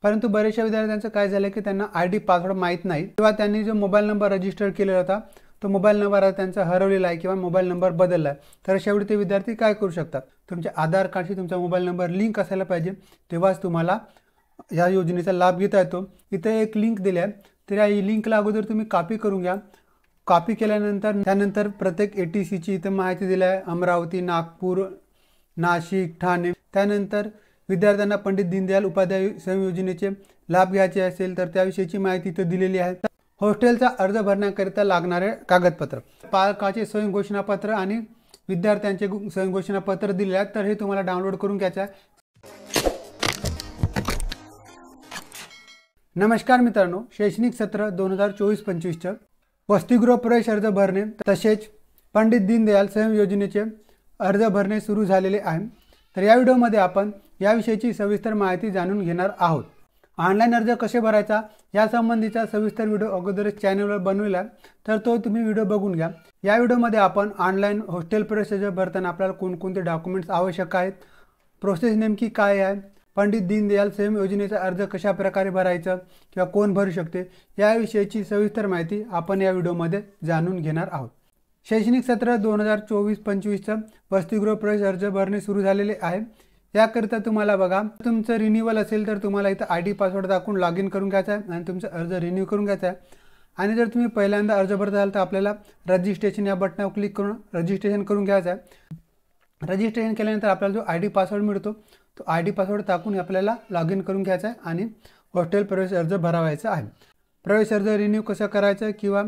परंतु बरेचशा विद्यार्थ्यांचं काय झालं की त्यांना ID पासवर्ड माहीत नाही किंवा त्यांनी जो मोबाईल नंबर रजिस्टर केलेला होता तो मोबाईल नंबर आता त्यांचा हरवलेला आहे किंवा मोबाईल नंबर बदलला आहे। तर शेवटी ते विद्यार्थी काय करू शकतात, तुमच्या आधार कार्डशी तुमचा मोबाईल नंबर लिंक असायला पाहिजे, तेव्हाच तुम्हाला या योजनेचा लाभ घेता येतो। इथे एक लिंक दिली आहे, तर या लिंकला अगोदर तुम्ही कॉपी करून घ्या। कॉपी केल्यानंतर त्यानंतर प्रत्येक ATCची इथे माहिती दिली आहे, अमरावती, नागपूर, नाशिक, ठाणे। त्यानंतर विद्यार्थ्यांना पंडित दीनदयाल उपाध्याय श्रम योजनेचे लाभ घ्यायचे असेल तर त्याविषयीची माहिती इथे दिलेली आहे। हॉस्टेलचा अर्ज भरण्याकरिता लागणारे कागदपत्र, पालकाचे स्वयं घोषणापत्र आणि विद्यार्थ्यांचे स्वयं घोषणापत्र दिले आहेत, तर हे तुम्हाला डाउनलोड करून घ्यायचे आहे। नमस्कार मित्रांनो, शैक्षणिक सत्र 2024-25 वसतिगृह प्रवेश अर्ज भरणे तसेच पंडित दीनदयाल श्रम योजनेचे अर्ज भरणे सुरू झालेले आहे। तर या व्हिडिओमध्ये आपण याविषयीची सविस्तर माहिती जाणून घेणार आहोत। ऑनलाइन अर्ज कसे भरायचा या संबंधीचा सविस्तर व्हिडिओ अगोदरच चॅनलवर बनवला आहे, तर तो तुम्ही व्हिडिओ बघून घ्या। या व्हिडिओमध्ये आपण ऑनलाइन हॉस्टेल प्रवेश अर्ज भरताना आपल्याला कोणकोणते डॉक्युमेंट्स आवश्यक आहेत, प्रोसेस नेमकी काय आहे, पंडित दीनदयाल श्रम योजनेचा अर्ज कशा प्रकारे भरायचा किंवा कोण भरू शकते याविषयीची सविस्तर माहिती आपण या व्हिडिओमध्ये जाणून घेणार आहोत। शैक्षणिक सत्र 2024-25 वसतिगृह प्रवेश अर्ज भरणे सुरू झालेले आहे। याकरिता तुम्हाला बघा, तुमचं रिन्यूअल असेल तर तुम्हाला इथं ID पासवर्ड दाखवून लॉग इन करून घ्यायचा आहे आणि तुमचा अर्ज रिन्यू करून घ्यायचा आहे। आणि जर तुम्ही पहिल्यांदा अर्ज भरत असाल तर आपल्याला रजिस्ट्रेशन या बटनावर क्लिक करून रजिस्ट्रेशन करून घ्यायचं आहे। रजिस्ट्रेशन केल्यानंतर आपल्याला जो ID पासवर्ड मिळतो तो ID पासवर्ड टाकून आपल्याला लॉग इन करून घ्यायचा आहे आणि हॉस्टेल प्रवेश अर्ज भरावायचा आहे। प्रवेश अर्ज रिन्यू कसं करायचं किंवा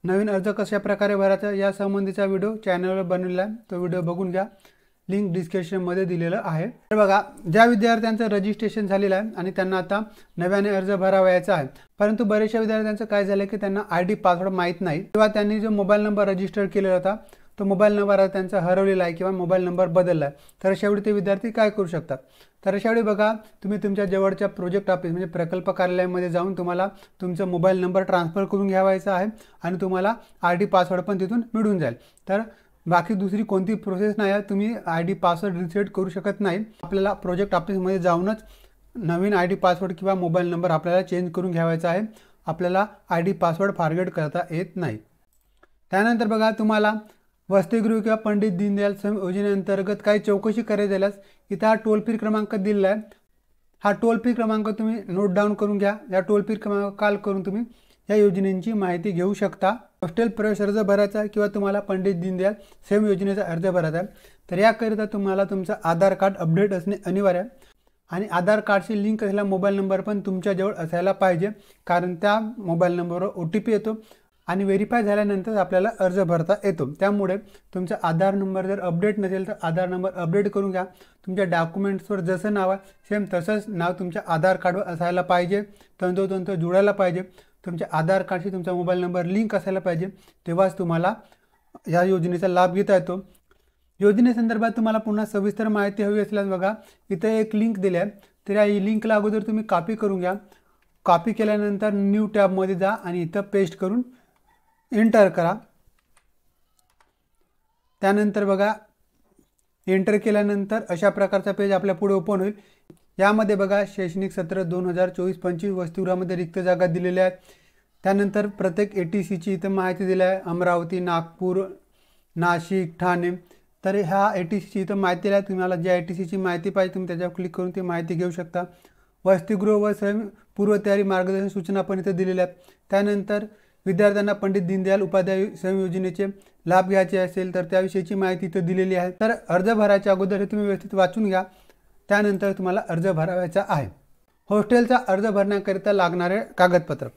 नवीन अर्ज कशा प्रकारे भरायचा या संबंधीचा व्हिडिओ चॅनलवर बनवलेला आहे, तो व्हिडिओ बघून घ्या, लिंक डिस्क्रिप्शनमध्ये दिलेलं आहे। तर बघा, ज्या विद्यार्थ्यांचं रजिस्ट्रेशन झालेलं आहे आणि त्यांना आता नव्याने अर्ज भरावायचा आहे, परंतु बरेचशा विद्यार्थ्यांचं काय झालं की त्यांना ID पासवर्ड माहीत नाही किंवा त्यांनी जो मोबाईल नंबर रजिस्टर केलेला होता तो मोबाईल नंबर आता त्यांचा हरवलेला आहे किंवा मोबाईल नंबर बदलला आहे। तर शेवटी ते विद्यार्थी काय करू शकतात, तर शेवटी बघा, तुम्ही तुमच्या जवळच्या प्रोजेक्ट ऑफिस म्हणजे प्रकल्प कार्यालयामध्ये जाऊन तुम्हाला तुमचा मोबाईल नंबर ट्रान्सफर करून घ्यावायचा आहे आणि तुम्हाला ID पासवर्ड पण तिथून मिळून जाईल। तर बाकी दुसरी कोणती प्रोसेस नाही आहे, तुम्ही ID पासवर्ड रिसेट करू शकत नाही। आपल्याला प्रोजेक्ट ऑफिसमध्ये जाऊनच नवीन ID पासवर्ड किंवा मोबाईल नंबर आपल्याला चेंज करून घ्यावायचा आहे। आपल्याला ID पासवर्ड फॉरगेट करता येत नाही। त्यानंतर बघा, तुम्हाला वसतिगृह किंवा पंडित दीनदयाल श्रम योजनेअंतर्गत काही चौकशी करायची झाल्यास इथं हा टोल फ्री क्रमांक दिलेला आहे। हा टोल फ्री क्रमांक तुम्ही नोट डाऊन करून घ्या। या टोल फ्री क्रमांक कॉल करून तुम्ही या योजनेची माहिती घेऊ शकता। हॉस्टेल प्रवेश अर्ज भरायचा किंवा तुम्हाला पंडित दीनदयाल श्रम योजनेचा अर्ज भरायचा आहे, तर याकरिता तुम्हाला तुमचं आधार कार्ड अपडेट असणे अनिवार्य आहे आणि आधार कार्डशी लिंक असलेला मोबाईल नंबर पण तुमच्याजवळ असायला पाहिजे, कारण त्या मोबाईल नंबरवर OTP येतो आणि व्हेरीफाय झाल्यानंतर आपल्याला अर्ज भरता येतो। त्यामुळे तुमचा आधार नंबर जर अपडेट नसेल तर आधार नंबर अपडेट करून घ्या। तुमच्या डॉक्युमेंट्सवर जसं नाव आहे सेम तसंच नाव तुमच्या आधार कार्डवर असायला पाहिजे, तंतोतंत जुळायला पाहिजे। तुमच्या आधार कार्डशी तुमचा मोबाईल नंबर लिंक असायला पाहिजे, तेव्हाच तुम्हाला या योजनेचा लाभ घेता येतो। योजनेसंदर्भात तुम्हाला पुन्हा सविस्तर माहिती हवी असल्यास बघा, इथे एक लिंक दिली आहे, तर या लिंकला अगोदर तुम्ही कॉपी करून घ्या। कॉपी केल्यानंतर न्यू टॅबमध्ये जा आणि इथं पेस्ट करून एंटर करा। त्यानंतर बघा, एंटर केल्यानंतर अशा प्रकारचा पेज आपल्या पुढे ओपन होईल। यामध्ये बघा, शैक्षणिक सत्र 2024-25 वसतिगृहामध्ये रिक्त जागा दिलेल्या आहेत। त्यानंतर प्रत्येक ATCची इथं माहिती दिली आहे, अमरावती, नागपूर, नाशिक, ठाणे। तर ह्या ATCची इथं माहिती दिली आहे। तुम्हाला ज्या ATCची माहिती पाहिजे तुम्ही त्याच्यावर क्लिक करून ती माहिती घेऊ शकता। वसतिगृह व पूर्वतयारी मार्गदर्शन सूचना पण इथं दिलेल्या आहेत। त्यानंतर विद्यार्थ्यांना पंडित दीनदयाल उपाध्याय श्रम योजनेचे लाभ घ्यायचे असेल तर त्याविषयीची माहिती इथं दिलेली आहे। तर अर्ज भरायच्या अगोदर हे तुम्ही व्यवस्थित वाचून घ्या, त्यानंतर तुम्हाला अर्ज भरावायचा आहे। हॉस्टेलचा अर्ज भरण्याकरिता लागणारे कागदपत्र,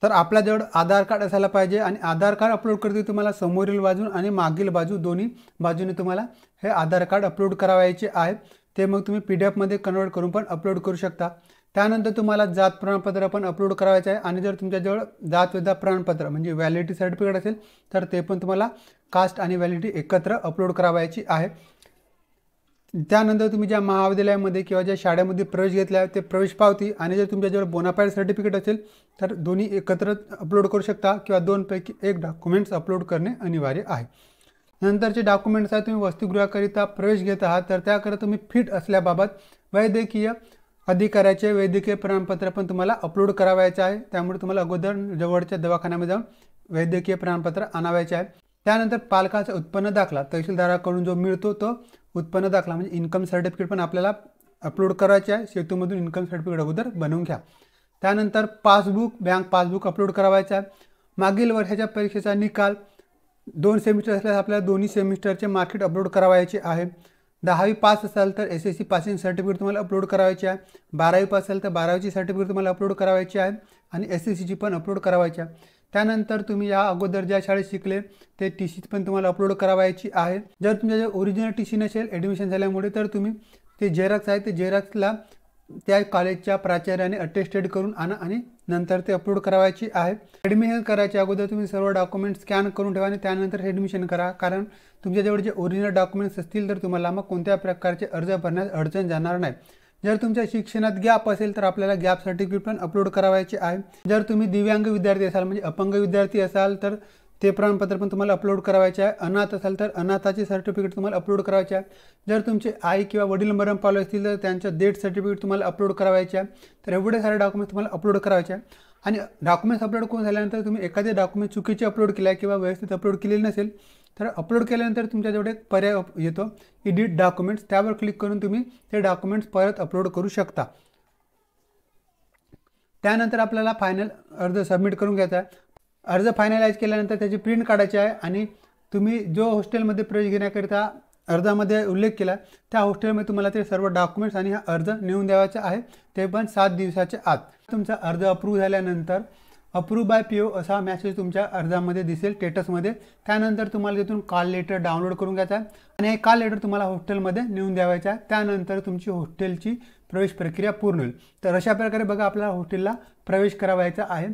तर आपल्याजवळ आधार कार्ड असायला पाहिजे आणि आधार कार्ड अपलोड करते तुम्हाला समोरील बाजू आणि मागील बाजू दोन्ही बाजूने तुम्हाला हे आधार कार्ड अपलोड करावायचे आहे। ते मग तुम्ही PDF मध्ये कन्वर्ट करून पण अपलोड करू शकता। त्यानंतर तुम्हाला जात प्रमाणपत्र पण अपलोड करायचं आहे आणि जर तुमच्याजवळ जात विद्या प्रमाणपत्र म्हणजे व्हॅलिडिटी सर्टिफिकेट असेल तर ते पण तुम्हाला कास्ट आणि व्हॅलिडिटी एकत्र अपलोड करावायची आहे। त्यानंतर तुम्ही ज्या महाविद्यालयामध्ये किंवा ज्या शाळेमध्ये प्रवेश घेतला आहे ते प्रवेश पावती आणि जर तुमच्याजवळ बोनाफाईड सर्टिफिकेट असेल तर दोन्ही एकत्र अपलोड करू शकता किंवा दोनपैकी एक डॉक्युमेंट्स अपलोड करणे अनिवार्य आहे। नंतरचे डॉक्युमेंट्स आहे, तुम्ही वसतिगृहाकरिता प्रवेश घेत आहात तर त्याकरिता तुम्ही फिट असल्याबाबत वैद्यकीय अधिकाऱ्याचे वैद्यकीय प्रमाणपत्र पण तुम्हाला अपलोड करावायचे आहे। त्यामुळे तुम्हाला अगोदर जवळच्या दवाखान्यामध्ये जाऊन वैद्यकीय प्रमाणपत्र आणावायचे आहे। त्यानंतर पालकाचा उत्पन्न दाखला तहसीलदाराकडून जो मिळतो तो उत्पन्न दाखला म्हणजे इन्कम सर्टिफिकेट पण आपल्याला अपलोड करायचे आहे। सेतूमधून इन्कम सर्टिफिकेट अगोदर बनवून घ्या। त्यानंतर पासबुक, बँक पासबुक अपलोड करावायचं आहे। मागील वर्षाच्या परीक्षेचा निकाल, 2 सेमिस्टर असल्यास आपल्याला दोन्ही सेमिस्टरचे मार्कशीट अपलोड करावायचे आहे। 10वी पास असाल तर SSC पासिंग सर्टिफिकेट तुम्हाला अपलोड करावायचे आहे। 12वी पास असाल तर 12वीची सर्टिफिकेट तुम्हाला अपलोड करावायची आहे आणि SSCची पण अपलोड करावायची आहे। त्यानंतर तुम्ही या अगोदर ज्या शाळेत शिकले ते TC पण तुम्हाला अपलोड करावायची आहे। जर तुमच्या ओरिजिनल TC नसेल ॲडमिशन झाल्यामुळे तर तुम्ही ते झेरॉक्स आहे ते झेरॉक्सला त्या कॉलेजच्या प्राचार्याने अटेस्टेड करून आणा आणि नंतर ते अपलोड करावायची आहे। ॲडमिशन करायच्या अगोदर तुम्ही सर्व डॉक्युमेंट्स स्कॅन करून ठेवा आणि त्यानंतर ॲडमिशन करा, कारण तुमच्याजवळ जे ओरिजिनल डॉक्युमेंट्स असतील तर तुम्हाला मग कोणत्या प्रकारचे अर्ज भरण्यास अडचण जाणार नाही। जर तुमच्या शिक्षणात गॅप असेल तर आपल्याला गॅप सर्टिफिकेट पण अपलोड करावायचे आहे। जर तुम्ही दिव्यांग विद्यार्थी असाल म्हणजे अपंग विद्यार्थी असाल तर ते प्रमाणपत्र पण तुम्हाला अपलोड करावायचे आहे। अनाथ असाल तर अनाथाचे सर्टिफिकेट तुम्हाला अपलोड करायचे आहे। जर तुमचे आई किंवा वडील मरण पावले असतील तर त्यांचं डेथ सर्टिफिकेट तुम्हाला अपलोड करावायचे आहे। तर एवढे सारे डॉक्युमेंट्स तुम्हाला अपलोड करायचे आहे। आणि डॉक्युमेंट्स अपलोड करून झाल्यानंतर तुम्ही एखादे डॉक्युमेंट चुकीचे अपलोड केले किंवा व्यवस्थित अपलोड केलेले नसेल तर अपलोड केल्यानंतर तुमच्याजवळ एक पर्याय येतो एडिट डॉक्युमेंट्स, त्यावर क्लिक करून तुम्ही ते डॉक्युमेंट्स परत अपलोड करू शकता। त्यानंतर आपल्याला फायनल अर्ज सबमिट करून घ्यायचा आहे। अर्ज फायनलाइज केल्यानंतर त्याची प्रिंट काढायची आहे आणि तुम्ही जो हॉस्टेलमध्ये प्रवेश घेण्याकरिता अर्जामध्ये उल्लेख केला त्या हॉस्टेलमध्ये तुम्हाला ते सर्व डॉक्युमेंट्स आणि हा अर्ज नेऊन द्यायचा आहे, ते पण 7 दिवसाच्या आत। तुमचा अर्ज अप्रूव्ह झाल्यानंतर अप्रूव्ह बाय PO असा मेसेज तुमच्या अर्जामध्ये दिसेल स्टेटसमध्ये। त्यानंतर तुम्हाला तिथून कॉल लेटर डाउनलोड करून घ्यायचा आहे आणि हे कॉल लेटर तुम्हाला हॉस्टेलमध्ये नेऊन द्यावायचं आहे। त्यानंतर तुमची हॉस्टेलची प्रवेश प्रक्रिया पूर्ण होईल। तर अशा प्रकारे बघा आपल्याला हॉस्टेलला प्रवेश करावायचा आहे।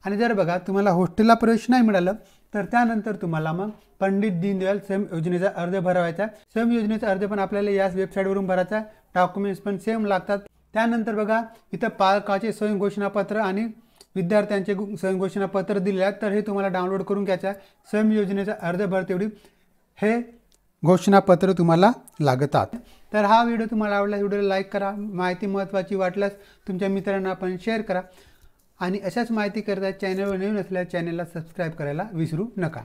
आणि जर बघा तुम्हाला हॉस्टेलला प्रवेश नाही मिळालं तर त्यानंतर तुम्हाला मग पंडित दीनदयाल सेम योजनेचा अर्ज भरावायचा आहे। सेम योजनेचा अर्ज पण आपल्याला याच वेबसाईटवरून भरायचा आहे। डॉक्युमेंट्स पण सेम लागतात। त्यानंतर बघा इथं पालकाचे स्वयं घोषणापत्र आणि विद्यार्थ्यांचे स्वयं घोषणापत्र दिले आहेत, तर हे तुम्हाला डाउनलोड करून घ्यायचं आहे। सेम योजनेचा अर्ज भरतेवेळी हे घोषणापत्र तुम्हाला लागतात। तर हा व्हिडिओ तुम्हाला आवडला, व्हिडिओला लाईक करा, माहिती महत्त्वाची वाटल्यास तुमच्या मित्रांना पण शेअर करा आणि अशाच माहिती करता चॅनलवर नवीन असल्यास चॅनलला सबस्क्राईब करायला विसरू नका।